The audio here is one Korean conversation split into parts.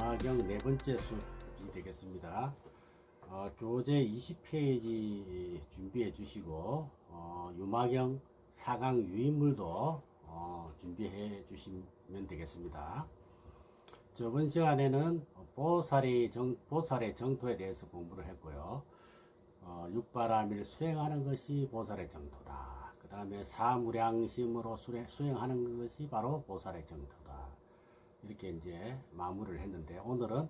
유마경 네 번째 수업이 되겠습니다. 교재 20페이지 준비해 주시고 유마경 4강 유인물도 준비해 주시면 되겠습니다. 저번 시간에는 보살의 정토에 대해서 공부를 했고요. 육바라밀 수행하는 것이 보살의 정토다. 그 다음에 사무량심으로 수행하는 것이 바로 보살의 정토다. 이렇게 이제 마무리를 했는데, 오늘은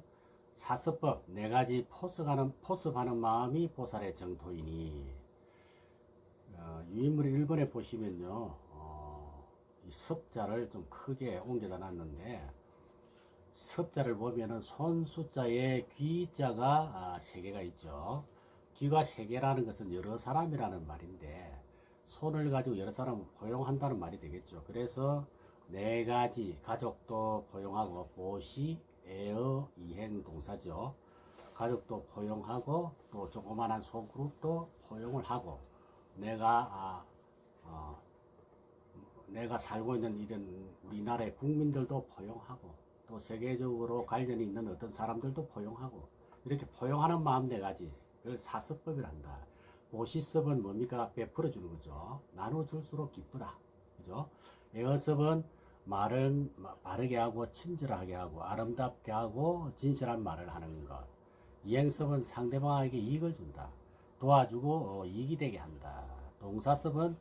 사서법 네 가지 포습하는 마음이 보살의 정토이니, 유인물 1번에 보시면요, 이 섭자를 좀 크게 옮겨다 놨는데, 섭자를 보면은 손 숫자에 귀자가 3개가 있죠. 귀가 3개라는 것은 여러 사람이라는 말인데, 손을 가지고 여러 사람을 포용한다는 말이 되겠죠. 그래서 네 가지 가족도 포용하고 보시, 애어, 이행 동사죠. 가족도 포용하고 또 조그만한 소그룹도 포용을 하고 내가 살고 있는 이런 우리나라의 국민들도 포용하고 또 세계적으로 관련이 있는 어떤 사람들도 포용하고 이렇게 포용하는 마음 네 가지 그걸 사서법이란다. 보시섭은 뭡니까? 베풀어 주는 거죠. 나눠줄수록 기쁘다. 그죠? 애어섭은 말은 바르게 하고 친절하게 하고 아름답게 하고 진실한 말을 하는 것. 이행섭은 상대방에게 이익을 준다. 도와주고 이익이 되게 한다. 동사섭은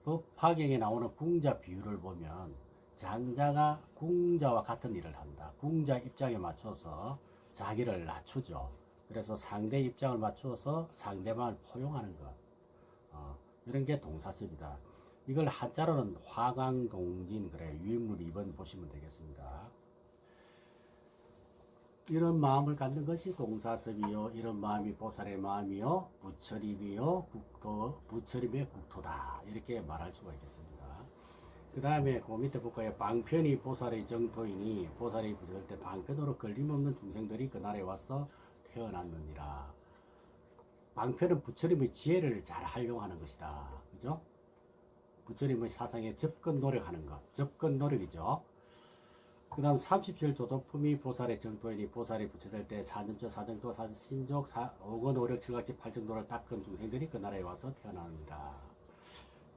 법화경에 나오는 궁자 비유를 보면 장자가 궁자와 같은 일을 한다. 궁자 입장에 맞춰서 자기를 낮추죠. 그래서 상대 입장을 맞추어서 상대방을 포용하는 것. 이런 게 동사섭이다. 이걸 한자로는 화강동진, 그래 유인물 2번 보시면 되겠습니다. 이런 마음을 갖는 것이 동사섭이요, 이런 마음이 보살의 마음이요, 부처림이요, 부처림의 국토다. 이렇게 말할 수가 있겠습니다. 그 다음에 그 밑에 볼까요? 방편이 보살의 정토이니, 보살이 부처일 때 방편으로 걸림없는 중생들이 그날에 와서 태어났느니라. 방편은 부처림의 지혜를 잘 활용하는 것이다. 그죠? 부처님의 사상에 접근 노력하는 것, 접근 노력이죠. 그 다음 37 조도품이 보살의 정토이니, 보살이 부처될 때 사념조, 사정도, 사신족, 5권, 5력, 7각지, 8정도를 닦은 중생들이 그 나라에 와서 태어납니다.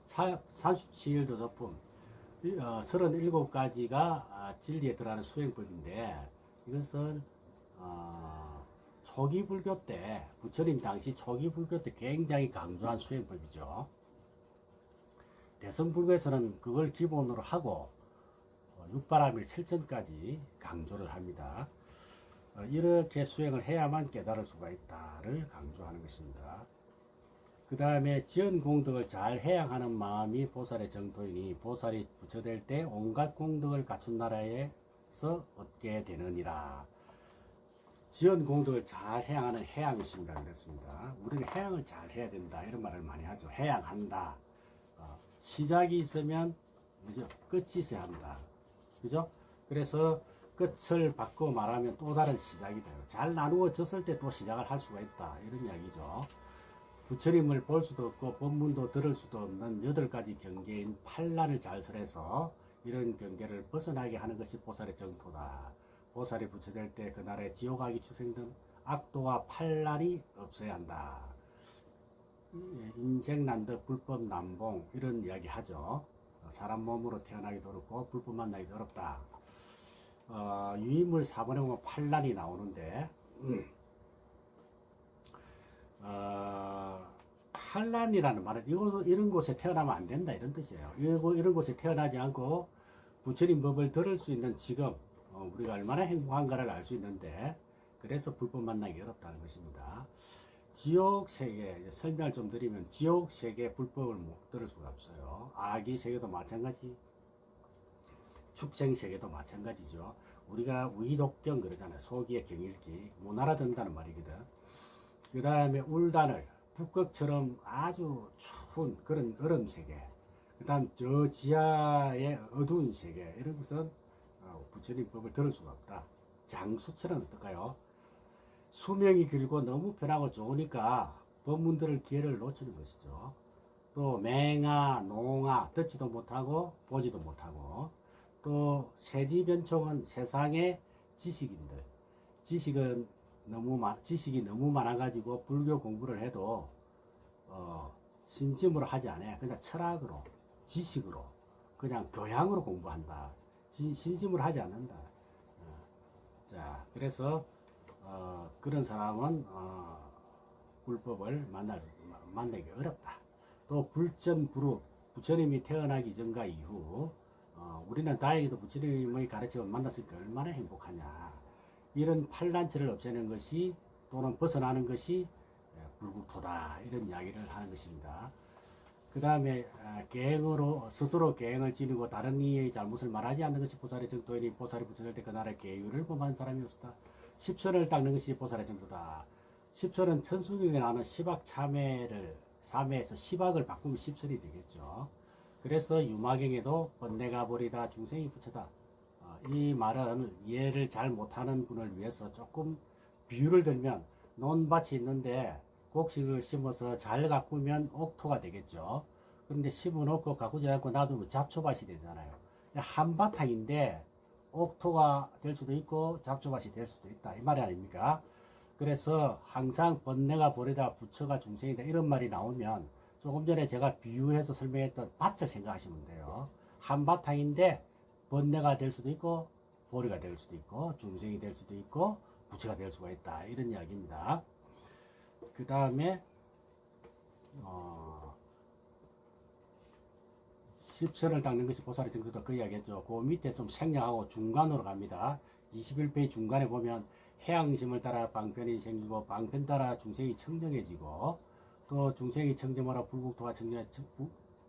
37 조도품, 37가지가 진리에 들어가는 수행법인데, 이것은 초기 불교 때, 부처님 당시 초기 불교 때 굉장히 강조한 수행법이죠. 대성불교에서는 그걸 기본으로 하고 육바라밀 실천까지 강조를 합니다. 이렇게 수행을 해야만 깨달을 수가 있다를 강조하는 것입니다. 그 다음에 지은 공덕을 잘 해양하는 마음이 보살의 정토이니, 보살이 부처될 때 온갖 공덕을 갖춘 나라에서 얻게 되느니라. 지은 공덕을 잘 해양하는 해양이십니다. 그렇습니다. 우리는 해양을 잘 해야 된다 이런 말을 많이 하죠. 해양한다. 시작이 있으면 그죠? 끝이 있어야 한다. 그죠? 그래서 끝을 바꿔 말하면 또 다른 시작이 돼요. 잘 나누어졌을 때 또 시작을 할 수가 있다. 이런 이야기죠. 부처님을 볼 수도 없고 법문도 들을 수도 없는 8가지 경계인 판란을 잘 설해서 이런 경계를 벗어나게 하는 것이 보살의 정토다. 보살이 부처될 때 그날의 지옥악이 추생된 악도와 판란이 없어야 한다. 인생 난득 불법 난봉 이런 이야기 하죠. 사람 몸으로 태어나기도 어렵고 불법 만나기도 어렵다. 유인물 4번에 보면 판란이 나오는데 판란이라는 말은 이런 곳에 태어나면 안 된다 이런 뜻이에요. 이런 곳에 태어나지 않고 부처님 법을 들을 수 있는 지금 우리가 얼마나 행복한가를 알 수 있는데, 그래서 불법 만나기 어렵다는 것입니다. 지옥 세계 설명을 좀 드리면, 지옥 세계 불법을 못 들을 수가 없어요. 아기 세계도 마찬가지, 축생 세계도 마찬가지죠. 우리가 위독경 그러잖아요. 소기의 경일기, 문화라 든다는 말이거든. 그 다음에 울다늘, 북극처럼 아주 추운 그런 얼음 세계, 그 다음 저 지하의 어두운 세계, 이런 것은 부처님 법을 들을 수가 없다. 장수처럼 어떨까요? 수명이 길고 너무 편하고 좋으니까 법문 들을 기회를 놓치는 것이죠. 또 맹아, 농아, 듣지도 못하고 보지도 못하고, 또 세지변총은 세상의 지식인들, 지식은 지식이 너무 많아가지고 불교 공부를 해도 신심으로 하지 않아요. 그냥 철학으로, 지식으로, 그냥 교양으로 공부한다. 신심으로 하지 않는다. 자, 그래서 그런 사람은 불법을 만나기 어렵다. 또 불전불후, 부처님이 태어나기 전과 이후 우리는 다행히도 부처님의 가르침을 만났으니까 얼마나 행복하냐. 이런 판란치를 없애는 것이 또는 벗어나는 것이 불국토다. 이런 이야기를 하는 것입니다. 그 다음에 계행으로 스스로 계행을 지니고 다른 이의 잘못을 말하지 않는 것이 보살의 정도이니 보살이 부처될 때 그 나라의 계율을 범한 사람이 없다. 십선을 닦는 것이 보살의 정도다. 십선은 천수경에 나오는 시박 참회를 삼회에서 시박을 바꾸면 십선이 되겠죠. 그래서 유마경에도 번뇌가 버리다 중생이 부처다. 이 말은 이해를 잘 못하는 분을 위해서 조금 비유를 들면 논밭이 있는데 곡식을 심어서 잘 가꾸면 옥토가 되겠죠. 그런데 심어놓고 가꾸지 않고 놔두면 잡초밭이 되잖아요. 한바탕인데 옥토가 될 수도 있고 잡초밭이 될 수도 있다. 이 말이 아닙니까? 그래서 항상 번뇌가 버리다 부처가 중생이다 이런 말이 나오면 조금 전에 제가 비유해서 설명했던 밭을 생각하시면 돼요. 한바탕인데 번뇌가 될 수도 있고 보리가 될 수도 있고 중생이 될 수도 있고 부처가 될 수가 있다. 이런 이야기입니다. 그 다음에 십선을 닦는 것이 보살의 정도다. 그 이야기했죠. 그 밑에 좀 생략하고 중간으로 갑니다. 21페이지 중간에 보면 해양심을 따라 방편이 생기고 방편 따라 중생이 청정해지고 또 중생이 청정하라 불국토가 청정,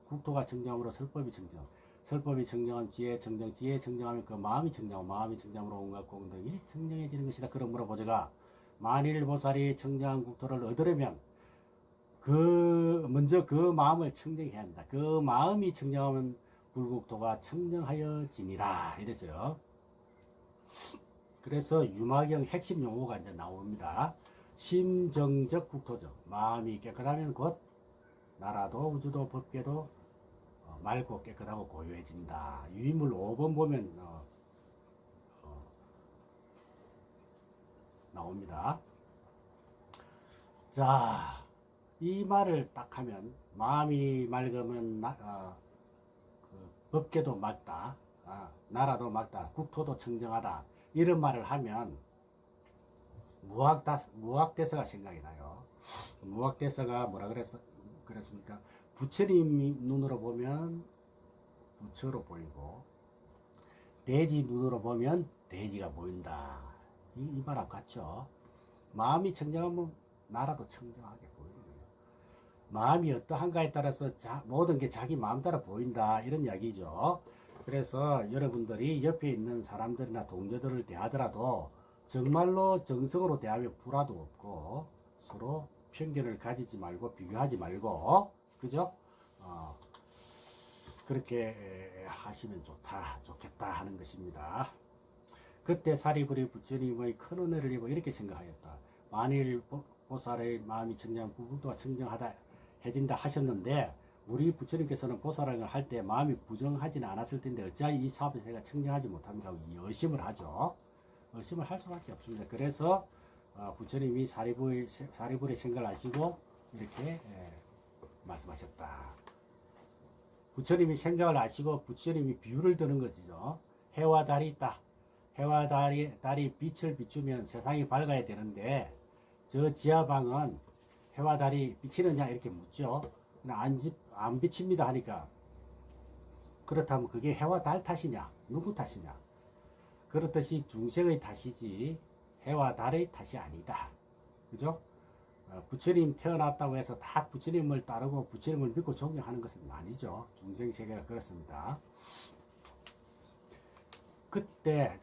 국토가 청정함으로 설법이 청정, 설법이 청정하면 지혜 청정, 지혜 청정하면 그 마음이 청정하고 마음이 청정함으로 온갖 공덕이 청정해지는 것이다. 그러므로 보제가 만일 보살이 청정한 국토를 얻으려면 먼저 그 마음을 청정해야 한다. 그 마음이 청정하면 불국토가 청정하여지니라 이랬어요. 그래서 유마경 핵심 용어가 이제 나옵니다. 심정적 국토적. 마음이 깨끗하면 곧 나라도 우주도 법계도 맑고 깨끗하고 고요해진다. 유인물 5번 보면 나옵니다. 자, 이 말을 딱 하면 마음이 맑으면 그 법계도 맑다. 나라도 맑다. 국토도 청정하다. 이런 말을 하면 무학대서가 생각이 나요. 무학대서가 뭐라 그랬습니까? 부처님 눈으로 보면 부처로 보이고 대지 눈으로 보면 대지가 보인다. 이 말하고 같죠. 마음이 청정하면 나라도 청정하게 보이는 거예요. 마음이 어떠한가에 따라서 모든 게 자기 마음 따라 보인다. 이런 이야기죠. 그래서 여러분들이 옆에 있는 사람들이나 동료들을 대하더라도 정말로 정성으로 대하면 불화도 없고 서로 편견을 가지지 말고 비교하지 말고 그죠? 그렇게 하시면 좋겠다 하는 것입니다. 그때 사리부리 부처님의 큰 은혜를 입어 이렇게 생각하였다. 만일 보살의 마음이 청정한 불국토가 청정하다 해진다 하셨는데 우리 부처님께서는 보살을 할 때 마음이 부정하지는 않았을 텐데 어찌하여 이 사업에 제가 청정하지 못합니까? 의심을 하죠. 의심을 할 수밖에 없습니다. 그래서 부처님이 사리불의 생각을 하시고 이렇게 말씀하셨다. 부처님이 생각을 아시고 부처님이 비유를 드는 것이죠. 해와 달이 있다. 해와 달이 빛을 비추면 세상이 밝아야 되는데 저 지하방은 해와 달이 비치느냐 이렇게 묻죠. 안 비칩니다 하니까 그렇다면 그게 해와 달 탓이냐 누구 탓이냐. 그렇듯이 중생의 탓이지 해와 달의 탓이 아니다. 그죠? 부처님 태어났다고 해서 다 부처님을 따르고 부처님을 믿고 존경하는 것은 아니죠. 중생 세계가 그렇습니다. 그때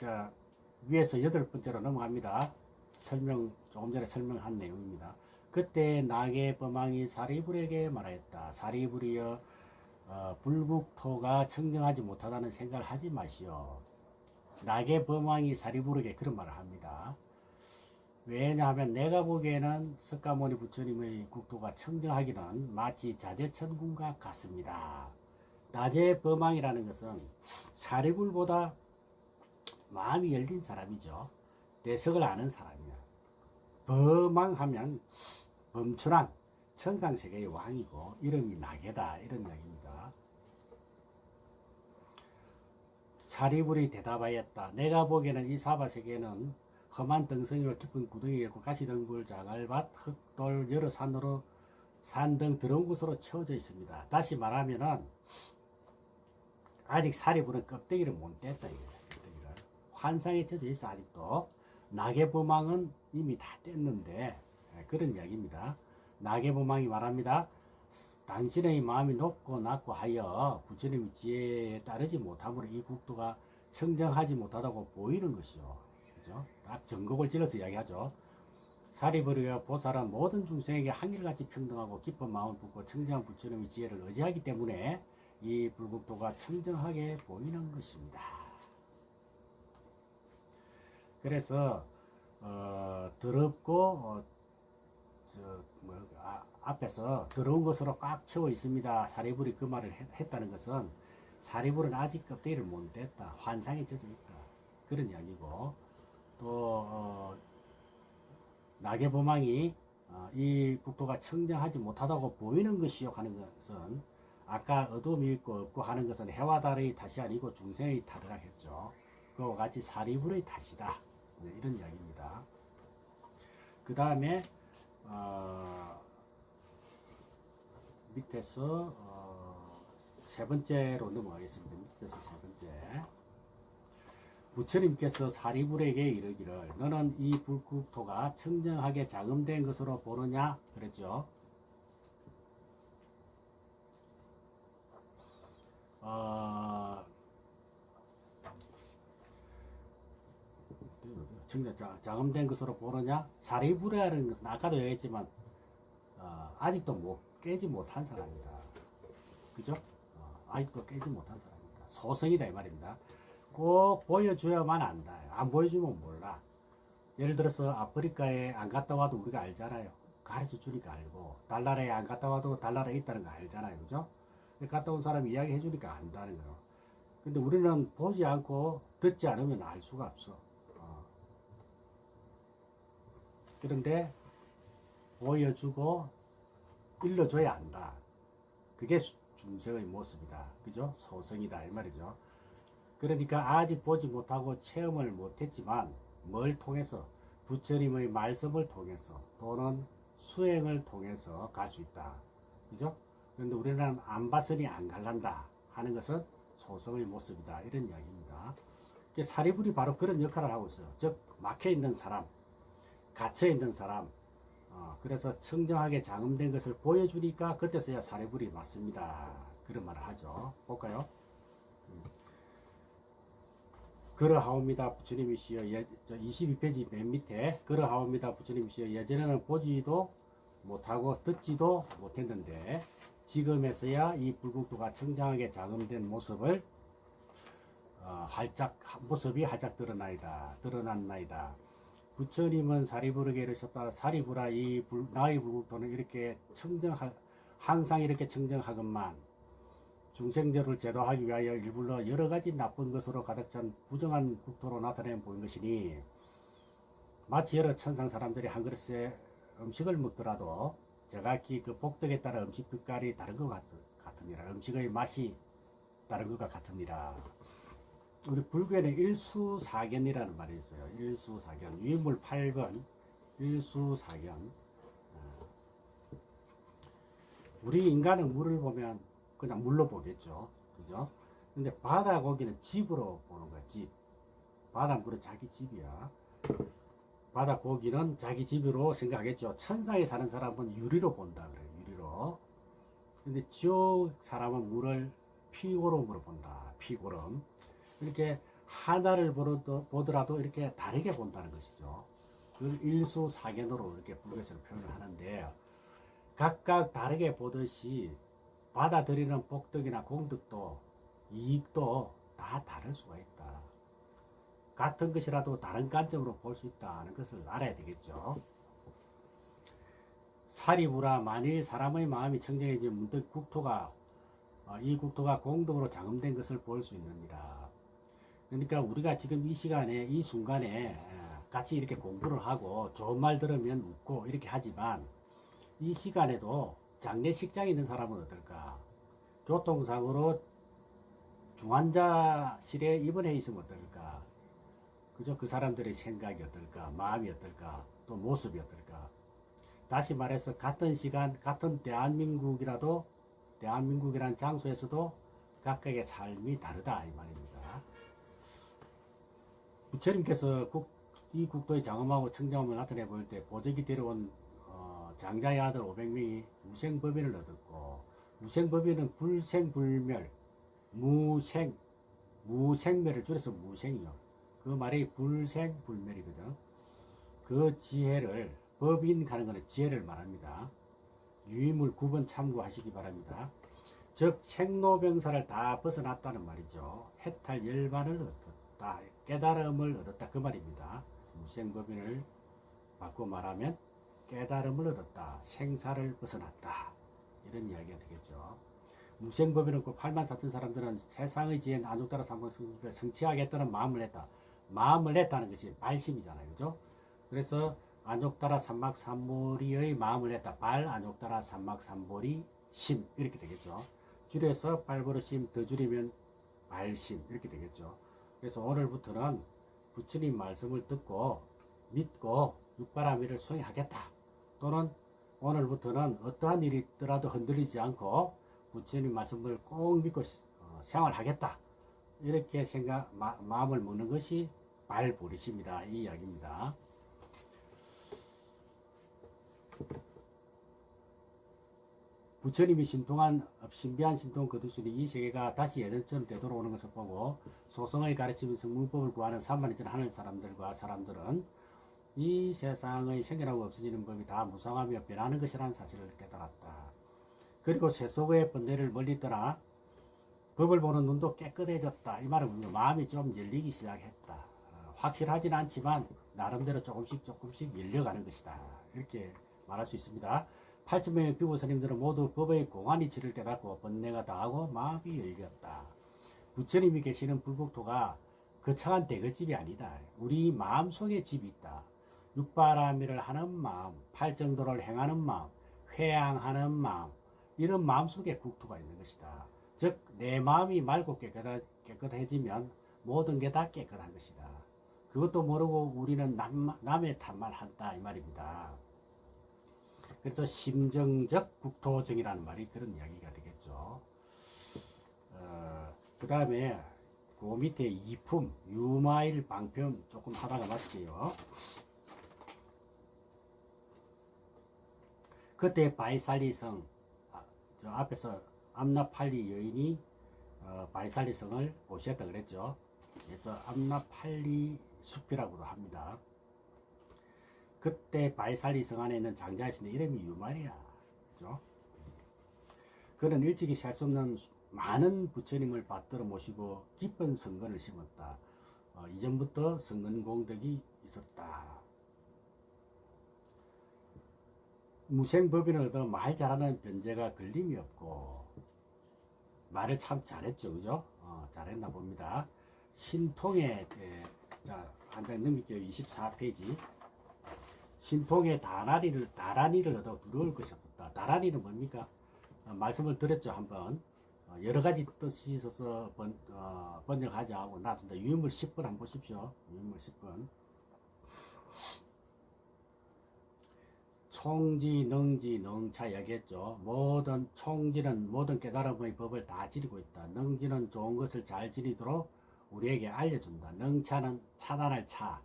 위에서 8번째로 넘어갑니다. 조금 전에 설명한 내용입니다. 그때 나게 범왕이 사리불에게 말하였다. 사리불이여 불국토가 청정하지 못하다는 생각을 하지 마시오. 나게 범왕이 사리불에게 그런 말을 합니다. 왜냐하면 내가 보기에는 석가모니 부처님의 국토가 청정하기는 마치 자재천군과 같습니다. 나제 범왕이라는 것은 사리불보다 마음이 열린 사람이죠. 대석을 아는 사람이야. 범왕하면 범춘왕, 천상세계의 왕이고 이름이 나게다 이런 이야기입니다. 사리불이 대답하였다. 내가 보기에는 이 사바세계는 험한 등성이와 깊은 구덩이가 있고 가시덩굴, 자갈밭, 흙돌, 여러 산으로 산 등 더러운 곳으로 채워져 있습니다. 다시 말하면은 아직 사리불은 껍데기를 못 뗐다 이거야. 껍데기를. 환상에 젖어 있어 아직도. 나게보망은 이미 다 뗐는데 그런 이야기입니다. 나게보망이 말합니다. 당신의 마음이 높고 낮고 하여 부처님의 지혜에 따르지 못함으로 이 국토가 청정하지 못하다고 보이는 것이요. 그죠? 딱 전곡을 찔러서 이야기하죠. 사리불이와 보살은 모든 중생에게 한결같이 평등하고 깊은 마음을 품고 청정한 부처님의 지혜를 의지하기 때문에 이 불국토가 청정하게 보이는 것입니다. 그래서 더럽고 앞에서 더러운 것으로 꽉 채워 있습니다. 사리불이 그 말을 했다는 것은 사리불은 아직 껍데기를 못 뗐다. 환상에 젖어 있다. 그런 이야기고 또 나게보망이 이 국토가 청정하지 못하다고 보이는 것이요 하는 것은 아까 어둠이 있고 없고 하는 것은 해와 달의 탓이 아니고 중생의 탓이라 했죠. 그와 같이 사리불의 탓이다. 네, 이런 이야기입니다. 그 다음에 밑에서 세 번째로 넘어가겠습니다. 밑에서 세 번째. 부처님께서 사리불에게 이르기를 너는 이 불국토가 청정하게 장엄된 것으로 보느냐 그랬죠. 장엄된 것으로 보느냐. 사리불이라는 것은 아까도 얘기했지만 아직도 깨지 못한 사람이다. 그죠? 아직도 깨지 못한 사람이다. 소성이다 이 말입니다. 꼭 보여줘야만 안다. 안 보여주면 몰라. 예를 들어서 아프리카에 안 갔다 와도 우리가 알잖아요. 가르쳐 주니까 알고. 달나라에 안 갔다 와도 달나라에 있다는 거 알잖아요. 그죠? 갔다 온 사람이 이야기해 주니까 안다는 거예요. 근데 우리는 보지 않고 듣지 않으면 알 수가 없어. 그런데 보여주고 일러줘야 안다. 그게 중생의 모습이다. 그죠? 소성이다 이 말이죠. 그러니까 아직 보지 못하고 체험을 못했지만 뭘 통해서 부처님의 말씀을 통해서 또는 수행을 통해서 갈 수 있다. 그죠? 그런데 우리는 안 봤으니 안 갈란다 하는 것은 소성의 모습이다. 이런 이야기입니다. 사리불이 바로 그런 역할을 하고 있어요. 즉 막혀 있는 사람, 갇혀 있는 사람. 그래서 청정하게 장엄된 것을 보여주니까 그때서야 사리불이 맞습니다. 그런 말을 하죠. 볼까요? 그러하옵니다 부처님이시여 22페이지 맨 밑에 그러하옵니다 부처님이시여 예전에는 보지도 못하고 듣지도 못했는데 지금에서야 이 불국토가 청정하게 장엄된 모습을 모습이 활짝 드러났나이다. 부처님은 사리불에게 이르셨다. 사리불아 나의 불국토는 이렇게 항상 이렇게 청정하건만 중생들을 제도하기 위하여 일불러 여러 가지 나쁜 것으로 가득 찬 부정한 국토로 나타내 보인 것이니 마치 여러 천상 사람들이 한 그릇에 음식을 먹더라도 제각기 그 복덕에 따라 음식 빛깔이 다른 것 같으니라. 음식의 맛이 다른 것과 같으니라. 우리 불교에는 일수사견이라는 말이 있어요. 일수사견. 유인물 8번 일수사견. 우리 인간은 물을 보면 그냥 물로 보겠죠. 그죠? 근데 바다 고기는 집으로 보는 거야. 집. 바다 물은 자기 집이야. 바다 고기는 자기 집으로 생각하겠죠. 천상에 사는 사람은 유리로 본다 그래요. 유리로. 근데 지옥 사람은 물을 피고름으로 본다. 피고름. 이렇게 하나를 보더라도 이렇게 다르게 본다는 것이죠. 그걸 일수사견으로 이렇게 불교에서 표현을 하는데 각각 다르게 보듯이 받아들이는 복덕이나 공덕도 이익도 다 다를 수가 있다. 같은 것이라도 다른 관점으로 볼 수 있다는 것을 알아야 되겠죠. 사리불아 만일 사람의 마음이 청정해지면 문득 이 국토가 공덕으로 장엄된 것을 볼 수 있느니라. 그러니까 우리가 지금 이 시간에 이 순간에 같이 이렇게 공부를 하고 좋은 말 들으면 웃고 이렇게 하지만 이 시간에도 장례식장에 있는 사람은 어떨까? 교통사고로 중환자실에 입원해 있으면 어떨까? 그죠? 그 사람들의 생각이 어떨까? 마음이 어떨까? 또 모습이 어떨까? 다시 말해서 같은 시간, 같은 대한민국이라도 대한민국이라는 장소에서도 각각의 삶이 다르다 이 말입니다. 부처님께서 이 국도의 장엄하고 청정함을 나타내 보일 때 보적이 데려온 장자의 아들 500명이 무생법인을 얻었고, 무생법인은 불생불멸, 무생멸을 줄여서 무생이요. 그 말이 불생불멸이거든. 그 지혜를, 법인 가는 것은 지혜를 말합니다. 유의물 9번 참고하시기 바랍니다. 즉 생로병사를 다 벗어났다는 말이죠. 해탈 열반을 얻었다, 깨달음을 얻었다 그 말입니다. 무생법인을 바꿔 말하면 깨달음을 얻었다, 생사를 벗어났다 이런 이야기가 되겠죠. 무생법인은 그 8만 4천 사람들은 세상의 지혜는 안족따라 삼성을 성취하겠다는 마음을 냈다. 마음을 냈다는 것이 발심이잖아요, 그죠? 그래서 안족따라 삼막삼보리의 마음을 냈다. 발 안족따라 삼막삼보리 심 이렇게 되겠죠. 줄여서 발버릇심 더 줄이면 발심 이렇게 되겠죠. 그래서 오늘부터는 부처님 말씀을 듣고 믿고 육바라밀을 수행하겠다. 또는 오늘부터는 어떠한 일이 있더라도 흔들리지 않고 부처님 말씀을 꼭 믿고 생활하겠다. 이렇게 마음을 먹는 것이 발버릇입니다. 이 이야기입니다. 부처님이 신비한 신통 거두시니 이 세계가 다시 예전처럼 되돌아오는 것을 보고 소성의 가르침인 성문법을 구하는 산만해진 하늘 사람들은 이 세상의 생겨나고 없어지는 법이 다 무상하며 변하는 것이라는 사실을 깨달았다. 그리고 세속의 번뇌를 멀리 떠나 법을 보는 눈도 깨끗해졌다. 이 말은 마음이 좀 열리기 시작했다. 확실하진 않지만 나름대로 조금씩 열려가는 것이다. 이렇게 말할 수 있습니다. 8천명의 비구 스님들은 모두 법의 공안이 질을 깨닫고 번뇌가 다하고 마음이 열렸다. 부처님이 계시는 불국토가 거창한 대글집이 아니다. 우리 마음속에 집이 있다. 육바라밀을 하는 마음, 팔정도를 행하는 마음, 회양하는 마음, 이런 마음속에 국토가 있는 것이다. 즉 내 마음이 맑고 깨끗해지면 모든 게 다 깨끗한 것이다. 그것도 모르고 우리는 남의 탓만 한다 이 말입니다. 그래서 심정적 국토정이라는 말이 그런 이야기가 되겠죠. 그 다음에 그 밑에 이품, 유마일 방편 조금 하다가 마실게요. 그때 바이살리성, 저 앞에서 암나팔리 여인이 바이살리성을 보셨다 그랬죠. 그래서 암나팔리 숲이라고도 합니다. 그때 바이살리성 안에 있는 장자였으니 이름이 유말이야. 그죠? 그는 일찍이 셀 수 없는 많은 부처님을 받들어 모시고 깊은 성근을 심었다. 이전부터 성근 공덕이 있었다. 무생법인을 얻어 말 잘하는 변제가 걸림이 없고 말을 참 잘했죠, 그죠? 잘했나 봅니다. 신통의 자, 한 장 넘길게요. 24페이지. 신통의 다라니를 얻어 두려울 것이 없다. 다라니는 뭡니까? 말씀을 드렸죠, 한번. 여러 가지 뜻이 있어서 번역하지 하고 놔둔다. 유물 10번 한번 보십시오. 유물 10번. 총지, 능지, 능차 얘기했죠. 모든 총지는 모든 깨달음의 법을 다 지니고 있다. 능지는 좋은 것을 잘 지니도록 우리에게 알려준다. 능차는 차단할 차,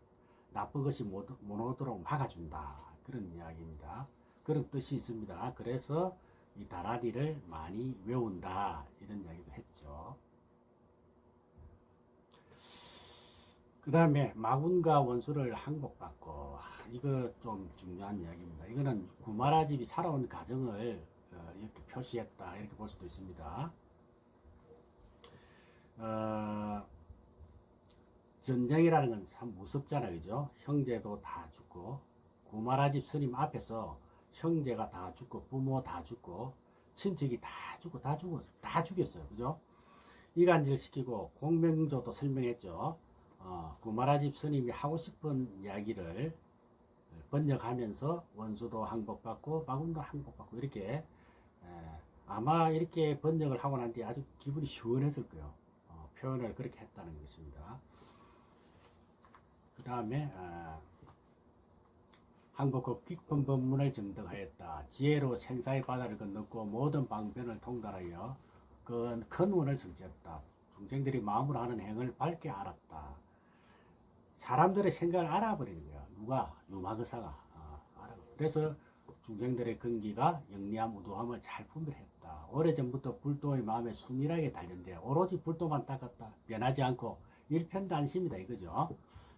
나쁜 것이 못 오도록 막아준다. 그런 이야기입니다. 그런 뜻이 있습니다. 그래서 이 다라리를 많이 외운다. 이런 이야기도 했죠. 그 다음에 마군과 원수를 항복받고, 이거 좀 중요한 이야기입니다. 이거는 구마라집이 살아온 과정을 이렇게 표시했다. 이렇게 볼 수도 있습니다. 전쟁이라는 건 참 무섭잖아요. 그죠? 형제도 다 죽고, 구마라집 스님 앞에서 형제가 다 죽고, 부모 다 죽고, 친척이 다 죽었어요. 그죠? 이간질 시키고, 공명조도 설명했죠. 구마라집 스님이 하고 싶은 이야기를 번역하면서 원수도 항복받고 마군도 항복받고 이렇게 아마 이렇게 번역을 하고 난 뒤에 아주 기분이 시원했을 거예요. 표현을 그렇게 했다는 것입니다. 그 다음에 항복 후 깊은 법문을 정득하였다. 지혜로 생사의 바다를 건넜고 모든 방변을 통달하여 큰 원을 성취했다. 중생들이 마음으로 하는 행을 밝게 알았다. 사람들의 생각을 알아버리는 거야. 누가? 유마거사가. 그래서 중생들의 근기가 영리함, 우두함을 잘 분별했다. 오래전부터 불도의 마음에 순일하게 단련돼 오로지 불도만 닦았다. 변하지 않고 일편단심이다 이거죠.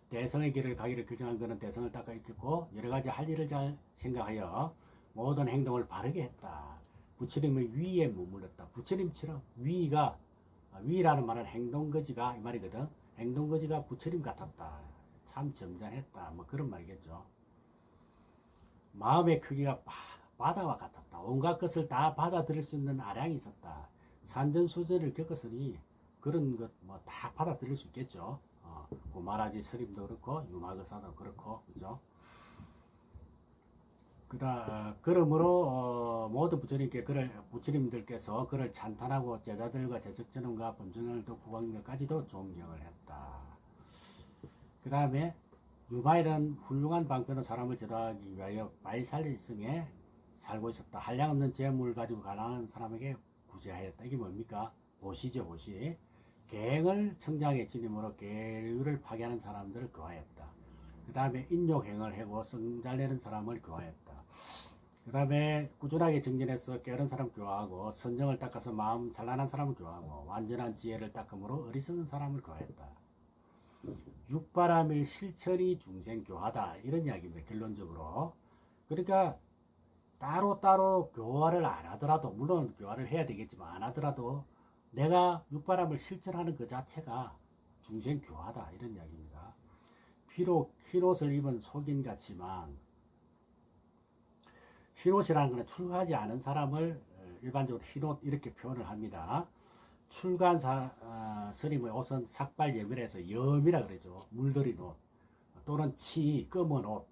대성의 길을 가기를 결정한 그는 대성을 닦아 익혔고 여러 가지 할 일을 잘 생각하여 모든 행동을 바르게 했다. 부처님의 위에 머물렀다. 부처님처럼 위라는 말은 행동거지가 이 말이거든. 행동거지가 부처님 같았다. 참 점잖했다. 뭐 그런 말이겠죠. 마음의 크기가 바다와 같았다. 온갖 것을 다 받아들일 수 있는 아량이 있었다. 산전수전을 겪었으니 그런 것 뭐 다 받아들일 수 있겠죠. 구마라지 스님도 그렇고 유마거사도 그렇고 그죠. 그러므로 모든 부처님들께서 그를 찬탄하고 제자들과 제석전원과 범전을도 국왕들까지도 존경을 했다. 그 다음에 유마일은 훌륭한 방편으로 사람을 제도하기 위하여 바이살리성에 살고 있었다. 한량없는 재물을 가지고 가난한 사람에게 구제하였다. 이게 뭡니까? 보시죠, 보시. 계행을 청장에 지님으로 계율을 파괴하는 사람들을 교화했다. 그 다음에 인욕행을 하고 성잘내는 사람을 교화했다. 그 다음에 꾸준하게 정진해서 깨어른 사람 교화하고 선정을 닦아서 마음 찬란한 사람을 교화하고 완전한 지혜를 닦음으로 어리석은 사람을 교화했다. 육바람일 실천이 중생 교화다 이런 이야기입니다. 결론적으로. 그러니까 따로 교화를 안 하더라도 물론 교화를 해야 되겠지만 안 하더라도 내가 육바람을 실천하는 그 자체가 중생 교화다 이런 이야기입니다. 비록 흰옷을 입은 속인 같지만 흰옷이라는 것은 출가하지 않은 사람을 일반적으로 흰옷 이렇게 표현을 합니다. 출가한 스님의 옷은 삭발 예밀해서 염이라 그러죠. 물들인 옷 또는 검은 옷.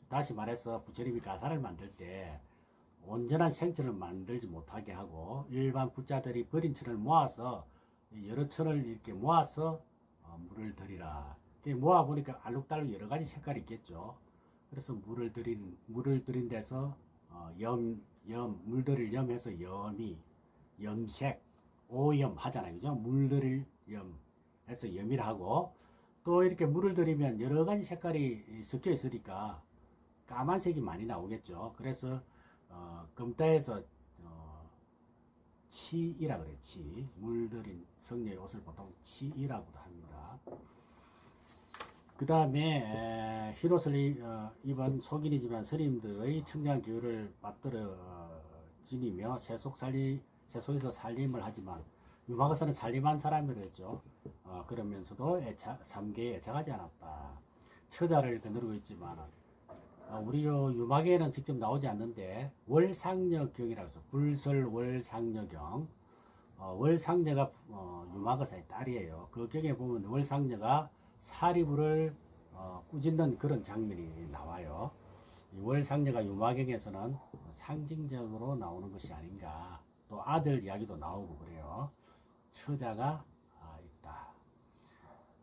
다시 말해서 부처님이 가사를 만들 때 온전한 생천을 만들지 못하게 하고 일반 불자들이 버린 천을 모아서 여러 천을 이렇게 모아서 물을 들이라. 모아 보니까 알록달록 여러 가지 색깔이 있겠죠. 그래서 물을 들인 데서 물들일 염해서 염색, 오염 하잖아요. 그죠? 물들일 염해서 염이라 하고 또 이렇게 물을 들이면 여러 가지 색깔이 섞여 있으니까 까만색이 많이 나오겠죠. 그래서 금따에서 치이라 그래요. 치. 물들인 성녀의 옷을 보통 치이라고도 합니다. 그 다음에 흰옷을 입은 속인이지만 스님들의 청량 기후를 받들어 지니며 세속에서 살림을 하지만 유마거사는 살림한 사람이랬죠. 그러면서도 삼계에 애착하지 않았다. 처자를 거느리고 있지만 우리 유마계에는 직접 나오지 않는데 월상녀경이라고 해서 불설월상녀경 월상녀가 유마거사의 딸이에요. 그 경에 보면 월상녀가 사리부를 꾸짖는 그런 장면이 나와요. 이 월상녀가 유마경에서는 상징적으로 나오는 것이 아닌가. 또 아들 이야기도 나오고 그래요. 처자가 있다.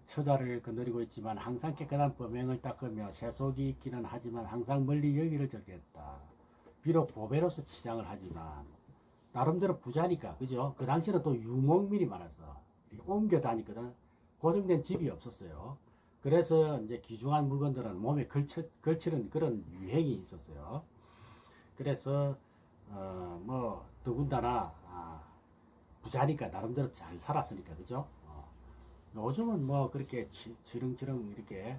처자를 거느리고 있지만 항상 깨끗한 범행을 닦으며 세속이 있기는 하지만 항상 멀리 여기를 절개했다. 비록 보배로서 치장을 하지만 나름대로 부자니까 그죠? 그 당시는 또 유목민이 많아서 옮겨 다니거든. 고정된 집이 없었어요. 그래서 이제 귀중한 물건들은 몸에 걸치는 그런 유행이 있었어요. 그래서 뭐 더군다나 부자니까 나름대로 잘 살았으니까 그죠? 요즘은 뭐 그렇게 치렁치렁 이렇게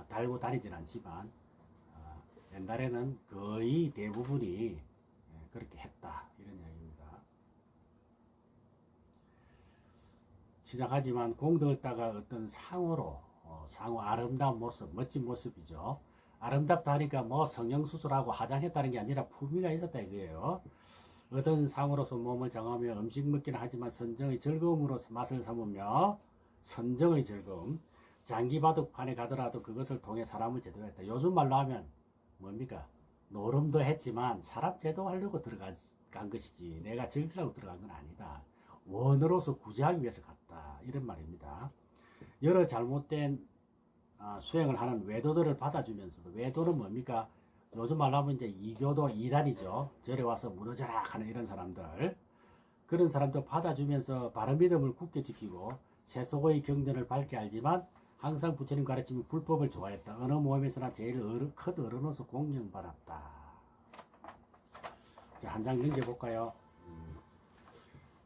달고 다니진 않지만 옛날에는 거의 대부분이 그렇게 했다 이런 이야기입니다. 시작하지만 공덕을 따가 어떤 상으로 상호 아름다운 모습 멋진 모습이죠. 아름답다 하니까 뭐 성형수술하고 화장했다는 게 아니라 품위가 있었다 이거예요. 얻은 상으로서 몸을 정하며 음식 먹기는 하지만 선정의 즐거움으로 맛을 삼으며 선정의 즐거움 장기 바둑판에 가더라도 그것을 통해 사람을 제도했다. 요즘 말로 하면 뭡니까? 노름도 했지만 사람 제도하려고 들어간 것이지 내가 즐기려고 들어간 건 아니다. 원으로서 구제하기 위해서 갔다. 이런 말입니다. 여러 잘못된 수행을 하는 외도들을 받아주면서도, 외도는 뭡니까? 요즘 말로 하면 이제 이교도 이단이죠. 절에 와서 무너져라 하는 이런 사람들, 그런 사람들 받아주면서 바른 믿음을 굳게 지키고 세속의 경전을 밝게 알지만 항상 부처님 가르치면 불법을 좋아했다. 어느 모임에서나 제일 큰 어른으로서 공경받았다. 자, 한 장 넘겨볼까요?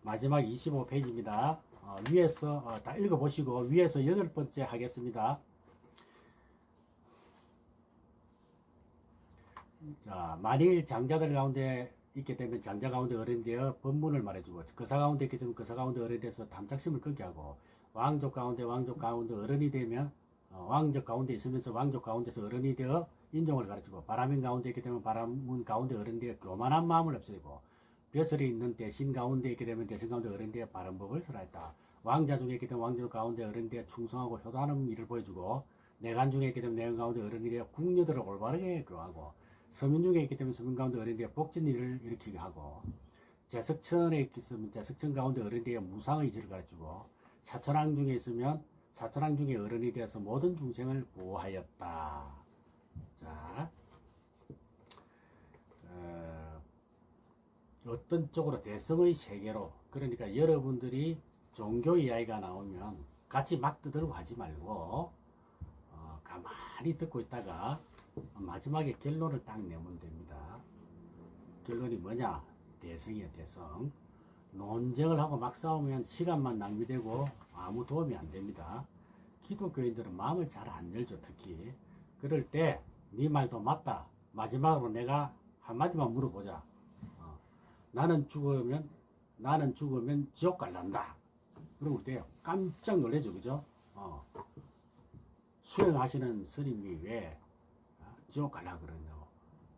마지막 25페이지입니다. 위에서 다 읽어보시고 위에서 8번째 하겠습니다. 자, 만일 장자들 가운데 있게 되면 장자 가운데 어른이 되어 법문을 말해주고, 거사 가운데 있게 되면 거사 가운데 어른이 돼서 담착심을 끊게 하고, 왕족 가운데 어른이 되면 왕족 가운데 있으면서 왕족 가운데서 어른이 되어 인종을 가르치고, 바라민 가운데 있게 되면 바라문 가운데 어른이 되어 교만한 마음을 없애고, 벼슬이 있는 대신 가운데 있게 되면 대신 가운데 어른이 되어 바른 법을 설하였다. 왕자 중에 있게 되면 왕족 가운데 어른이 되어 충성하고 효도하는 일을 보여주고, 내간 중에 있게 되면 내간 가운데 어른이 되어 궁녀들을 올바르게 교하고, 서민 중에 있기 때문에 서민 가운데 어른이 되어 복진 일을 일으키게 하고, 제석천에 있으면 제석천 가운데 어른이 되어 무상의 질을 가르치고, 사천왕 중에 있으면 사천왕 중에 어른이 되어서 모든 중생을 보호하였다. 자, 어떤 쪽으로 대성의 세계로, 그러니까 여러분들이 종교 이야기가 나오면 같이 막 떠들고 하지 말고 가만히 듣고 있다가 마지막에 결론을 딱 내면 됩니다. 결론이 뭐냐? 대성이야, 대성. 논쟁을 하고 막 싸우면 시간만 낭비되고 아무 도움이 안 됩니다. 기독교인들은 마음을 잘 안 열죠, 특히. 그럴 때 네 말도 맞다. 마지막으로 내가 한마디만 물어보자. 나는 죽으면 지옥 갈란다. 그러면 돼요. 깜짝 놀라죠, 그죠? 수행하시는 스님이 왜 지옥 갈라 그러냐고.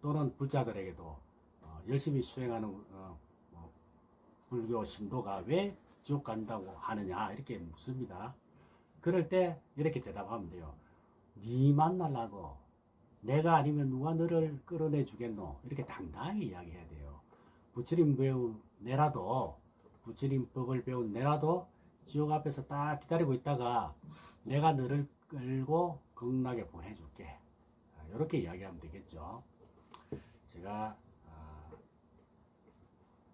또는 불자들에게도 열심히 수행하는 불교 신도가 왜 지옥 간다고 하느냐 이렇게 묻습니다. 그럴 때 이렇게 대답하면 돼요. 네 만나려고 내가 아니면 누가 너를 끌어내 주겠노? 이렇게 당당하게 이야기해야 돼요. 부처님 배운 내라도, 부처님 법을 배운 내라도 지옥 앞에서 딱 기다리고 있다가 내가 너를 끌고 극락에 보내줄게. 이렇게 이야기하면 되겠죠. 제가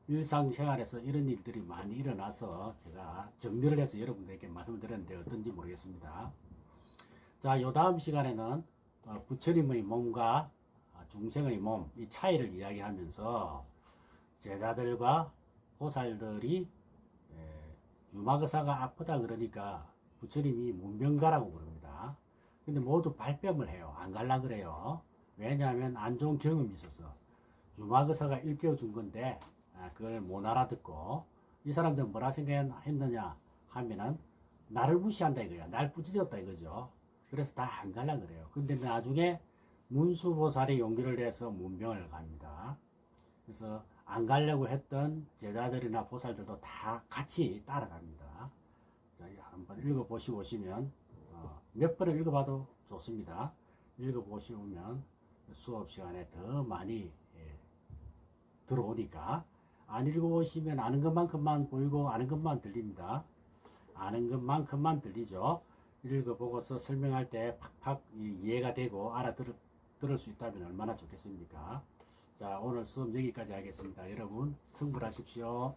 일상생활에서 이런 일들이 많이 일어나서 제가 정리를 해서 여러분들에게 말씀을 드렸는데 어떤지 모르겠습니다. 자, 요 다음 시간에는 부처님의 몸과 중생의 몸, 이 차이를 이야기하면서 제자들과 보살들이 유마거사가 아프다 그러니까 부처님이 문병가라고 부릅니다. 근데 모두 발뺌을 해요. 안 갈라 그래요. 왜냐하면 안 좋은 경험이 있어서. 유마거사가 일깨워 준 건데 그걸 못 알아듣고, 이 사람들은 뭐라 생각했느냐 하면은 나를 무시한다 이거야. 날 꾸짖었다 이거죠. 그래서 다 안 갈라 그래요. 근데 나중에 문수보살이 용기를 내서 문병을 갑니다. 그래서 안 가려고 했던 제자들이나 보살들도 다 같이 따라갑니다. 자, 한번 읽어보시고 오시면 몇 번을 읽어봐도 좋습니다. 읽어보시면 수업 시간에 더 많이 들어오니까, 안 읽어보시면 아는 것만큼만 보이고 아는 것만 들립니다. 아는 것만큼만 들리죠. 읽어보고서 설명할 때 팍팍 이해가 되고 알아들을 수 있다면 얼마나 좋겠습니까? 자, 오늘 수업 여기까지 하겠습니다. 여러분 승부하십시오.